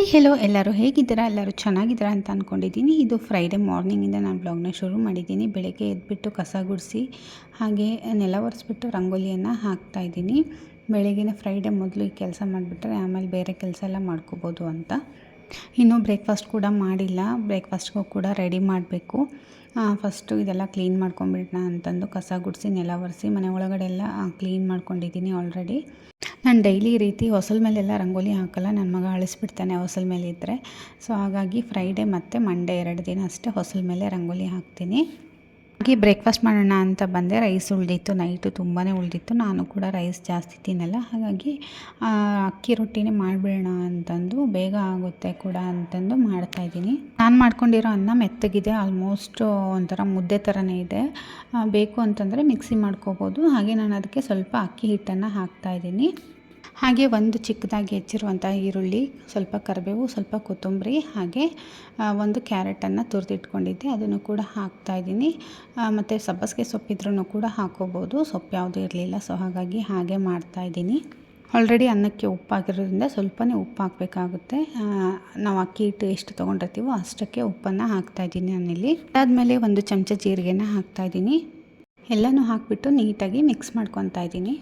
Hi hello ಎಲ್ಲರೂ ಹೇಗಿದ್ದೀರಾ? ಎಲ್ಲರೂ ಚೆನ್ನಾಗಿದ್ದೀರಾ ಅಂತ ಅಂದ್ಕೊಂಡಿದ್ದೀನಿ. ಇದು ಫ್ರೈಡೇ ಮಾರ್ನಿಂಗಿಂದ ನಾನು ಬ್ಲಾಗ್ನ ಶುರು ಮಾಡಿದ್ದೀನಿ. ಬೆಳಗ್ಗೆ ಎದ್ಬಿಟ್ಟು ಕಸ ಗುಡಿಸಿ ಹಾಗೆ ನೆಲ ಒರೆಸ್ಬಿಟ್ಟು ರಂಗೋಲಿಯನ್ನು ಹಾಕ್ತಾಯಿದ್ದೀನಿ. ಬೆಳಗ್ಗೆನೇ ಫ್ರೈಡೇ ಮೊದಲು ಈ ಕೆಲಸ ಮಾಡಿಬಿಟ್ರೆ ಆಮೇಲೆ ಬೇರೆ ಕೆಲಸ ಎಲ್ಲ ಮಾಡ್ಕೋಬೋದು ಅಂತ. ಇನ್ನೂ ಬ್ರೇಕ್ಫಾಸ್ಟ್ ಕೂಡ ಮಾಡಿಲ್ಲ. ಬ್ರೇಕ್ಫಾಸ್ಟ್ಗೂ ಕೂಡ ರೆಡಿ ಮಾಡಬೇಕು. ಫಸ್ಟು ಇದೆಲ್ಲ ಕ್ಲೀನ್ ಮಾಡ್ಕೊಂಬಿಡೋಣ ಅಂತಂದು ಕಸ ಗುಡಿಸಿ ನೆಲ ಒರೆಸಿ ಮನೆ ಒಳಗಡೆ ಎಲ್ಲ ಕ್ಲೀನ್ ಮಾಡ್ಕೊಂಡಿದ್ದೀನಿ ಆಲ್ರೆಡಿ. ನಾನು ಡೈಲಿ ಈ ರೀತಿ ಹೊಸಲ ಮೇಲೆಲ್ಲ ರಂಗೋಲಿ ಹಾಕಲ್ಲ. ನನ್ನ ಮಗ ಅಳಿಸ್ಬಿಡ್ತಾನೆ ಹೊಸಲ ಮೇಲೆ ಇದ್ದರೆ. ಸೊ ಹಾಗಾಗಿ ಫ್ರೈಡೇ ಮತ್ತು ಮಂಡೇ 2 ದಿನ ಅಷ್ಟೇ ಹೊಸಲ ಮೇಲೆ ರಂಗೋಲಿ ಹಾಕ್ತೀನಿ. ಹಾಗೆ ಬ್ರೇಕ್ಫಾಸ್ಟ್ ಮಾಡೋಣ ಅಂತ ಬಂದೆ. ರೈಸ್ ಉಳಿದಿತ್ತು, ನೈಟು ತುಂಬಾ ಉಳಿದಿತ್ತು. ನಾನು ಕೂಡ ರೈಸ್ ಜಾಸ್ತಿ ತಿನ್ನಲ್ಲ, ಹಾಗಾಗಿ ಅಕ್ಕಿ ರೊಟ್ಟಿನೇ ಮಾಡಿಬಿಡೋಣ ಅಂತಂದು ಬೇಗ ಆಗುತ್ತೆ ಕೂಡ ಅಂತಂದು ಮಾಡ್ತಾಯಿದ್ದೀನಿ. ನಾನು ಮಾಡ್ಕೊಂಡಿರೋ ಅನ್ನ ಮೆತ್ತಗಿದೆ, ಆಲ್ಮೋಸ್ಟ್ ಒಂಥರ ಮುದ್ದೆ ಥರನೇ ಇದೆ. ಬೇಕು ಅಂತಂದರೆ ಮಿಕ್ಸಿ ಮಾಡ್ಕೋಬೋದು. ಹಾಗೆ ನಾನು ಅದಕ್ಕೆ ಸ್ವಲ್ಪ ಅಕ್ಕಿ ಹಿಟ್ಟನ್ನು ಹಾಕ್ತಾಯಿದ್ದೀನಿ. ಹಾಗೆ ಒಂದು ಚಿಕ್ಕದಾಗಿ ಹೆಚ್ಚಿರುವಂಥ ಈರುಳ್ಳಿ, ಸ್ವಲ್ಪ ಕರಿಬೇವು, ಸ್ವಲ್ಪ ಕೊತ್ತಂಬರಿ, ಹಾಗೆ ಒಂದು ಕ್ಯಾರೆಟನ್ನು ತುರಿದಿಟ್ಕೊಂಡಿದ್ದೆ, ಅದನ್ನು ಕೂಡ ಹಾಕ್ತಾಯಿದ್ದೀನಿ. ಮತ್ತು ಸಬ್ಬಸಿಗೆ ಸೊಪ್ಪಿದ್ರೂ ಕೂಡ ಹಾಕೋಬೋದು. ಸೊಪ್ಪು ಯಾವುದೂ ಇರಲಿಲ್ಲ, ಸೊ ಹಾಗಾಗಿ ಹಾಗೆ ಮಾಡ್ತಾಯಿದ್ದೀನಿ. ಆಲ್ರೆಡಿ ಅನ್ನಕ್ಕೆ ಉಪ್ಪಾಗಿರೋದ್ರಿಂದ ಸ್ವಲ್ಪನೇ ಉಪ್ಪು ಹಾಕಬೇಕಾಗುತ್ತೆ. ನಾವು ಅಕ್ಕಿ ಹಿಟ್ಟು ಎಷ್ಟು ತೊಗೊಂಡಿರ್ತೀವೋ ಅಷ್ಟಕ್ಕೆ ಉಪ್ಪನ್ನು ಹಾಕ್ತಾಯಿದ್ದೀನಿ ನಾನಿಲ್ಲಿ. ಅದಾದಮೇಲೆ 1 ಚಮಚ ಜೀರಿಗೆನ ಹಾಕ್ತಾಯಿದ್ದೀನಿ. ಎಲ್ಲನೂ ಹಾಕಿಬಿಟ್ಟು ನೀಟಾಗಿ ಮಿಕ್ಸ್ ಮಾಡ್ಕೊತಾ ಇದ್ದೀನಿ.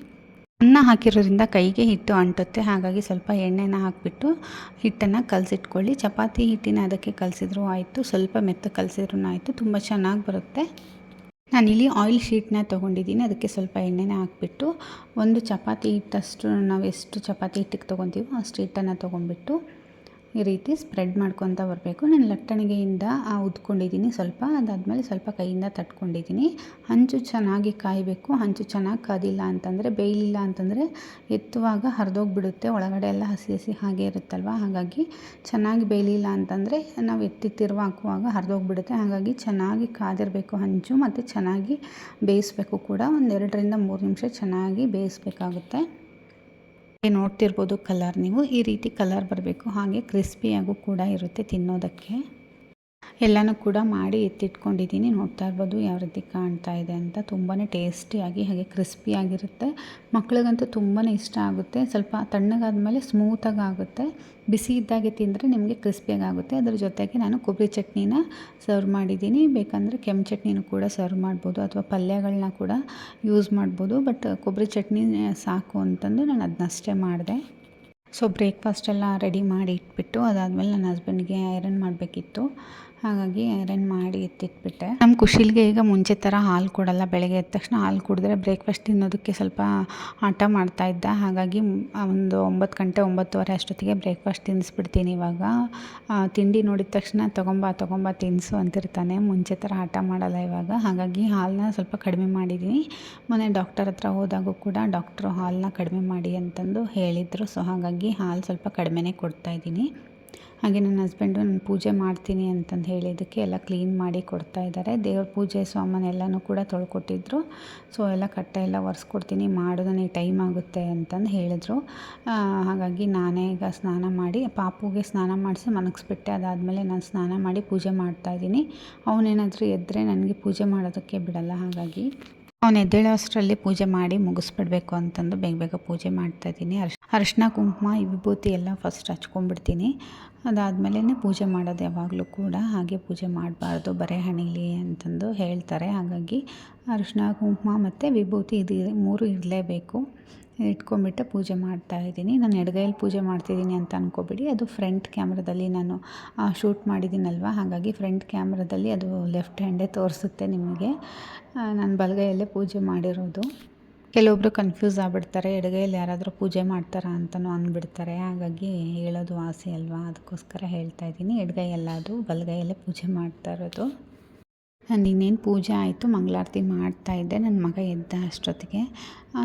ಅನ್ನ ಹಾಕಿರೋದ್ರಿಂದ ಕೈಗೆ ಹಿಟ್ಟು ಅಂಟುತ್ತೆ, ಹಾಗಾಗಿ ಸ್ವಲ್ಪ ಎಣ್ಣೆನ ಹಾಕಿಬಿಟ್ಟು ಹಿಟ್ಟನ್ನು ಕಲಸಿಟ್ಕೊಳ್ಳಿ. ಚಪಾತಿ ಹಿಟ್ಟಿನ ಅದಕ್ಕೆ ಕಲಸಿದ್ರೂ ಆಯಿತು, ಸ್ವಲ್ಪ ಮೆತ್ತಗೆ ಕಲಸಿದ್ರೂ ಆಯಿತು, ತುಂಬ ಚೆನ್ನಾಗಿ ಬರುತ್ತೆ. ನಾನಿಲ್ಲಿ ಆಯಿಲ್ ಶೀಟ್ನ ತೊಗೊಂಡಿದ್ದೀನಿ. ಅದಕ್ಕೆ ಸ್ವಲ್ಪ ಎಣ್ಣೆನ ಹಾಕಿಬಿಟ್ಟು 1 ಚಪಾತಿ ಹಿಟ್ಟಷ್ಟು, ನಾವು ಎಷ್ಟು ಚಪಾತಿ ಹಿಟ್ಟಿಗೆ ತೊಗೊತೀವೋ ಅಷ್ಟು ಹಿಟ್ಟನ್ನು ತೊಗೊಂಡ್ಬಿಟ್ಟು ಈ ರೀತಿ ಸ್ಪ್ರೆಡ್ ಮಾಡ್ಕೊತ ಬರಬೇಕು. ನಾನು ಲಟ್ಟಣಿಗೆಯಿಂದ ಉದ್ಕೊಂಡಿದ್ದೀನಿ ಸ್ವಲ್ಪ. ಅದಾದಮೇಲೆ ಸ್ವಲ್ಪ ಕೈಯಿಂದ ತಟ್ಕೊಂಡಿದ್ದೀನಿ. ಹಂಚು ಚೆನ್ನಾಗಿ ಕಾಯಬೇಕು. ಹಂಚು ಚೆನ್ನಾಗಿ ಕಾದಿಲ್ಲ ಅಂತಂದರೆ, ಬೇಯಲಿಲ್ಲ ಅಂತಂದರೆ ಎತ್ತುವಾಗ ಹರಿದೋಗ್ಬಿಡುತ್ತೆ. ಒಳಗಡೆ ಎಲ್ಲ ಹಸಿ ಹಸಿ ಹಾಗೆ ಇರುತ್ತಲ್ವ, ಹಾಗಾಗಿ ಚೆನ್ನಾಗಿ ಬೇಯಲಿಲ್ಲ ಅಂತಂದರೆ ನಾವು ಎತ್ತಿ ತಿರುವು ಹಾಕುವಾಗ ಹರಿದೋಗ್ಬಿಡುತ್ತೆ. ಹಾಗಾಗಿ ಚೆನ್ನಾಗಿ ಕಾದಿರಬೇಕು ಹಂಚು, ಮತ್ತು ಚೆನ್ನಾಗಿ ಬೇಯಿಸಬೇಕು ಕೂಡ. 1 2 3 ನಿಮಿಷ ಚೆನ್ನಾಗಿ ಬೇಯಿಸಬೇಕಾಗುತ್ತೆ. ನೋಡ್ತಿರ್ಬೋದು ಕಲರ್, ನೀವು ಈ ರೀತಿ ಕಲರ್ ಬರಬೇಕು. ಹಾಗೆ ಕ್ರಿಸ್ಪಿಯಾಗೂ ಕೂಡ ಇರುತ್ತೆ ತಿನ್ನೋದಕ್ಕೆ. ಎಲ್ಲನೂ ಕೂಡ ಮಾಡಿ ಎತ್ತಿಟ್ಕೊಂಡಿದ್ದೀನಿ. ನೋಡ್ತಾ ಇರ್ಬೋದು ಯಾವ ರೀತಿ ಕಾಣ್ತಾ ಇದೆ ಅಂತ. ತುಂಬಾ ಟೇಸ್ಟಿಯಾಗಿ ಹಾಗೆ ಕ್ರಿಸ್ಪಿಯಾಗಿರುತ್ತೆ. ಮಕ್ಳಿಗಂತೂ ತುಂಬಾ ಇಷ್ಟ ಆಗುತ್ತೆ. ಸ್ವಲ್ಪ ತಣ್ಣಗಾದ್ಮೇಲೆ ಸ್ಮೂತಾಗಿ ಆಗುತ್ತೆ. ಬಿಸಿ ಇದ್ದಾಗೆ ತಿಂದರೆ ನಿಮಗೆ ಕ್ರಿಸ್ಪಿಯಾಗಿ ಆಗುತ್ತೆ. ಅದ್ರ ಜೊತೆಗೆ ನಾನು ಕೊಬ್ಬರಿ ಚಟ್ನಿನ ಸರ್ವ್ ಮಾಡಿದ್ದೀನಿ. ಬೇಕಂದರೆ ಕೆಂಪು ಚಟ್ನಿನೂ ಕೂಡ ಸರ್ವ್ ಮಾಡ್ಬೋದು, ಅಥವಾ ಪಲ್ಯಗಳನ್ನ ಕೂಡ ಯೂಸ್ ಮಾಡ್ಬೋದು. ಬಟ್ ಕೊಬ್ಬರಿ ಚಟ್ನಿ ಸಾಕು ಅಂತಂದು ನಾನು ಅದನ್ನಷ್ಟೇ ಮಾಡಿದೆ. ಸೊ ಬ್ರೇಕ್ಫಾಸ್ಟೆಲ್ಲ ರೆಡಿ ಮಾಡಿ ಇಟ್ಬಿಟ್ಟು ಅದಾದಮೇಲೆ ನನ್ನ ಹಸ್ಬೆಂಡ್ಗೆ ಐರನ್ ಮಾಡಬೇಕಿತ್ತು, ಹಾಗಾಗಿ ಐರನ್ ಮಾಡಿ ಎತ್ತಿಟ್ಬಿಟ್ಟೆ. ನಮ್ಮ ಖುಷಿಲ್ಗೆ ಈಗ ಮುಂಚೆ ಥರ ಹಾಲು ಕೊಡಲ್ಲ. ಬೆಳಗ್ಗೆ ಎದ್ದ ತಕ್ಷಣ ಹಾಲು ಕುಡಿದ್ರೆ ಬ್ರೇಕ್ಫಾಸ್ಟ್ ತಿನ್ನೋದಕ್ಕೆ ಸ್ವಲ್ಪ ಹಠ ಮಾಡ್ತಾಯಿದ್ದ. ಹಾಗಾಗಿ ಒಂದು 9 ಗಂಟೆ 9:30 ಅಷ್ಟೊತ್ತಿಗೆ ಬ್ರೇಕ್ಫಾಸ್ಟ್ ತಿನ್ನಿಸ್ಬಿಡ್ತೀನಿ. ಇವಾಗ ತಿಂಡಿ ನೋಡಿದ ತಕ್ಷಣ ತೊಗೊಂಬ ತಿನ್ನಿಸು ಅಂತಿರ್ತಾನೆ. ಮುಂಚೆ ಥರ ಹಠ ಮಾಡಲ್ಲ ಇವಾಗ. ಹಾಗಾಗಿ ಹಾಲನ್ನ ಸ್ವಲ್ಪ ಕಡಿಮೆ ಮಾಡಿದ್ದೀನಿ. ಮೊನ್ನೆ ಡಾಕ್ಟರ್ ಹತ್ರ ಹೋದಾಗೂ ಕೂಡ ಡಾಕ್ಟ್ರು ಹಾಲನ್ನ ಕಡಿಮೆ ಮಾಡಿ ಅಂತಂದು ಹೇಳಿದರು. ಸೊ ಹಾಗಾಗಿ ಹಾಲು ಸ್ವಲ್ಪ ಕಡಿಮೆನೇ ಕೊಡ್ತಾಯಿದ್ದೀನಿ. ಹಾಗೆ ನನ್ನ ಹಸ್ಬೆಂಡು ನಾನು ಪೂಜೆ ಮಾಡ್ತೀನಿ ಅಂತಂದು ಹೇಳಿದ್ದಕ್ಕೆ ಎಲ್ಲ ಕ್ಲೀನ್ ಮಾಡಿ ಕೊಡ್ತಾ ಇದ್ದಾರೆ. ದೇವ್ರ ಪೂಜೆ ಸಾಮಾನೆಲ್ಲನೂ ಕೂಡ ತೊಳ್ಕೊಟ್ಟಿದ್ರು. ಸೊ ಎಲ್ಲ ಕಟ್ಟೆ ಎಲ್ಲ ಒರೆಸ್ಕೊಡ್ತೀನಿ, ಮಾಡು, ನನಗೆ ಟೈಮ್ ಆಗುತ್ತೆ ಅಂತಂದು ಹೇಳಿದ್ರು. ಹಾಗಾಗಿ ನಾನೇ ಈಗ ಸ್ನಾನ ಮಾಡಿ ಪಾಪುಗೆ ಸ್ನಾನ ಮಾಡಿಸಿ ಮಲಗಿಸ್ಬಿಟ್ಟೆ. ಅದಾದಮೇಲೆ ನಾನು ಸ್ನಾನ ಮಾಡಿ ಪೂಜೆ ಮಾಡ್ತಾಯಿದ್ದೀನಿ. ಅವನೇನಾದರೂ ಎದ್ದರೆ ನನಗೆ ಪೂಜೆ ಮಾಡೋದಕ್ಕೆ ಬಿಡಲ್ಲ. ಹಾಗಾಗಿ ಅವನು ಎದ್ದೇಳೋ ಅಷ್ಟರಲ್ಲಿ ಪೂಜೆ ಮಾಡಿ ಮುಗಿಸ್ಬಿಡ್ಬೇಕು ಅಂತಂದು ಬೇಗ ಪೂಜೆ ಮಾಡ್ತಾಯಿದ್ದೀನಿ. ಅರಿಶಿನ ಕುಂಕುಮ ವಿಭೂತಿ ಎಲ್ಲ ಫಸ್ಟ್ ಹಚ್ಕೊಂಡ್ಬಿಡ್ತೀನಿ. ಅದಾದಮೇಲೆ ಪೂಜೆ ಮಾಡೋದು ಯಾವಾಗಲೂ ಕೂಡ. ಹಾಗೆ ಪೂಜೆ ಮಾಡಬಾರ್ದು ಬರೆ ಹಣೀಲಿ ಅಂತಂದು ಹೇಳ್ತಾರೆ. ಹಾಗಾಗಿ ಅರಿಶಿನ ಕುಂಕುಮ ಮತ್ತು ವಿಭೂತಿ ಇದು 3 ಇರಲೇಬೇಕು. ಇಟ್ಕೊಂಡ್ಬಿಟ್ಟು ಪೂಜೆ ಮಾಡ್ತಾಯಿದ್ದೀನಿ. ನಾನು ಎಡಗೈಯಲ್ಲಿ ಪೂಜೆ ಮಾಡ್ತಿದ್ದೀನಿ ಅಂತ ಅಂದ್ಕೊಬೇಡಿ. ಅದು ಫ್ರಂಟ್ ಕ್ಯಾಮ್ರಾದಲ್ಲಿ ನಾನು ಶೂಟ್ ಮಾಡಿದ್ದೀನಲ್ವ, ಹಾಗಾಗಿ ಫ್ರಂಟ್ ಕ್ಯಾಮ್ರಾದಲ್ಲಿ ಅದು ಲೆಫ್ಟ್ ಹ್ಯಾಂಡೇ ತೋರಿಸುತ್ತೆ ನಿಮಗೆ. ನಾನು ಬಲಗೈಯಲ್ಲೇ ಪೂಜೆ ಮಾಡಿರೋದು. ಕೆಲವೊಬ್ಬರು ಕನ್ಫ್ಯೂಸ್ ಆಗಿಬಿಡ್ತಾರೆ, ಎಡಗೈಯಲ್ಲಿ ಯಾರಾದರೂ ಪೂಜೆ ಮಾಡ್ತಾರಾ ಅಂತಲೂ ಅಂದ್ಬಿಡ್ತಾರೆ. ಹಾಗಾಗಿ ಹೇಳೋದು ಆಸೆ ಅಲ್ವಾ, ಅದಕ್ಕೋಸ್ಕರ ಹೇಳ್ತಾ ಇದ್ದೀನಿ. ಎಡಗೈಯಲ್ಲ, ಅದು ಬಲಗೈಯಲ್ಲೇ ಪೂಜೆ ಮಾಡ್ತಾ ಇರೋದು. ನಾನು ಇನ್ನೇನು ಪೂಜೆ ಆಯಿತು, ಮಂಗಳಾರತಿ ಮಾಡ್ತಾಯಿದ್ದೆ. ನನ್ನ ಮಗ ಎದ್ದ ಅಷ್ಟೊತ್ತಿಗೆ.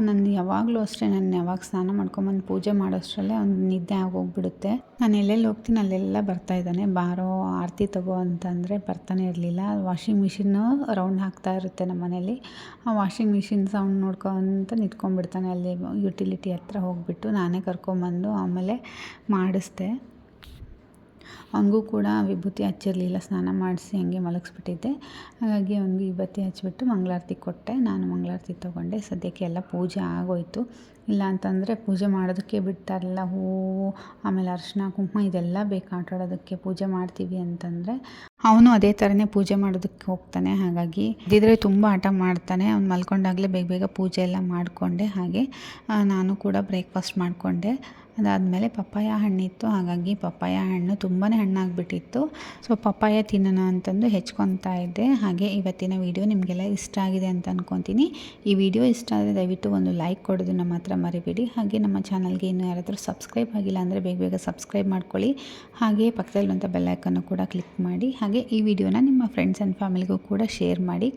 ನಾನು ಯಾವಾಗಲೂ ಅಷ್ಟೇ, ನಾನು ಯಾವಾಗ ಸ್ನಾನ ಮಾಡ್ಕೊಂಬಂದು ಪೂಜೆ ಮಾಡೋಷ್ಟರಲ್ಲೇ ಅವ್ನು ನಿದ್ದೆ ಆಗೋಗ್ಬಿಡುತ್ತೆ. ನಾನು ಎಲ್ಲೆಲ್ಲಿ ಹೋಗ್ತೀನಿ ಅಲ್ಲೆಲ್ಲ ಬರ್ತಾಯಿದ್ದಾನೆ. ಬಾರೋ ಆರತಿ ತಗೋ ಅಂತಂದರೆ ಬರ್ತಾನೆ ಇರಲಿಲ್ಲ. ವಾಷಿಂಗ್ ಮಿಷಿನ್ನು ರೌಂಡ್ ಹಾಕ್ತಾ ಇರುತ್ತೆ ನಮ್ಮ ಮನೇಲಿ. ಆ ವಾಷಿಂಗ್ ಮಿಷಿನ್ ಸೌಂಡ್ ನೋಡ್ಕೊತ ನಿಂತ್ಕೊಂಡ್ಬಿಡ್ತಾನೆ. ಅಲ್ಲಿ ಯುಟಿಲಿಟಿ ಹತ್ರ ಹೋಗಿಬಿಟ್ಟು ನಾನೇ ಕರ್ಕೊಂಬಂದು ಆಮೇಲೆ ಮಾಡಿಸ್ದೆ. ಅವನಿಗೂ ಕೂಡ ವಿಭೂತಿ ಹಚ್ಚಿರಲಿಲ್ಲ, ಸ್ನಾನ ಮಾಡಿಸಿ ಹಂಗೆ ಮಲಗಿಸ್ಬಿಟ್ಟಿದ್ದೆ. ಹಾಗಾಗಿ ಅವನಿಗೆ ವಿಭೂತಿ ಹಚ್ಬಿಟ್ಟು ಮಂಗಳಾರತಿ ಕೊಟ್ಟೆ. ನಾನು ಮಂಗಳಾರತಿ ತೊಗೊಂಡೆ. ಸದ್ಯಕ್ಕೆ ಎಲ್ಲ ಪೂಜೆ ಆಗೋಯಿತು. ಇಲ್ಲ ಅಂತಂದರೆ ಪೂಜೆ ಮಾಡೋದಕ್ಕೆ ಬಿಡ್ತಾ ಇರಲಿಲ್ಲ. ಹೂವು, ಆಮೇಲೆ ಅರಿಶಿನ ಕುಂಕುಮ ಇದೆಲ್ಲ ಬೇಕು ಆಟ ಆಡೋದಕ್ಕೆ. ಪೂಜೆ ಮಾಡ್ತೀವಿ ಅಂತಂದರೆ ಅವನು ಅದೇ ಥರನೇ ಪೂಜೆ ಮಾಡೋದಕ್ಕೆ ಹೋಗ್ತಾನೆ. ಹಾಗಾಗಿ ಇದ್ದಿದ್ರೆ ತುಂಬ ಆಟ ಮಾಡ್ತಾನೆ. ಅವ್ನು ಮಲ್ಕೊಂಡಾಗಲೇ ಬೇಗ ಬೇಗ ಪೂಜೆ ಎಲ್ಲ ಮಾಡಿಕೊಂಡೆ. ಹಾಗೆ ನಾನು ಕೂಡ ಬ್ರೇಕ್ಫಾಸ್ಟ್ ಮಾಡಿಕೊಂಡೆ. ಅದಾದಮೇಲೆ ಪಪ್ಪಾಯ ಹಣ್ಣಿತ್ತು, ಹಾಗಾಗಿ ಪಪ್ಪಾಯ ಹಣ್ಣು ತುಂಬಾ ಹಣ್ಣಾಗಿಬಿಟ್ಟಿತ್ತು. ಸೊ ಪಪ್ಪಾಯ ತಿನ್ನೋಣ ಅಂತಂದು ಹೆಚ್ಕೊತಾ ಇದ್ದೆ. ಹಾಗೆ ಇವತ್ತಿನ ವಿಡಿಯೋ ನಿಮಗೆಲ್ಲ ಇಷ್ಟ ಆಗಿದೆ ಅಂತ ಅಂದ್ಕೊತೀನಿ. ಈ ವಿಡಿಯೋ ಇಷ್ಟ ಆದರೆ ದಯವಿಟ್ಟು ಒಂದು ಲೈಕ್ ಕೊಡೋದನ್ನ ಮಾತ್ರ ಮರಿಬೇಡಿ. ಹಾಗೆ ನಮ್ಮ ಚಾನಲ್ಗೆ ಇನ್ನೂ ಯಾರಾದರೂ ಸಬ್ಸ್ಕ್ರೈಬ್ ಆಗಿಲ್ಲ ಅಂದರೆ ಬೇಗ ಬೇಗ ಸಬ್ಸ್ಕ್ರೈಬ್ ಮಾಡ್ಕೊಳ್ಳಿ. ಹಾಗೆ ಪಕ್ಕದಲ್ಲಿರುವಂಥ ಬೆಲ್ ಐಕನ್ನು ಕೂಡ ಕ್ಲಿಕ್ ಮಾಡಿ. ಹಾಗೆ ಈ ವಿಡಿಯೋನ ನಿಮ್ಮ ಫ್ರೆಂಡ್ಸ್ ಆ್ಯಂಡ್ ಫ್ಯಾಮಿಲಿಗೂ ಕೂಡ ಶೇರ್ ಮಾಡಿ.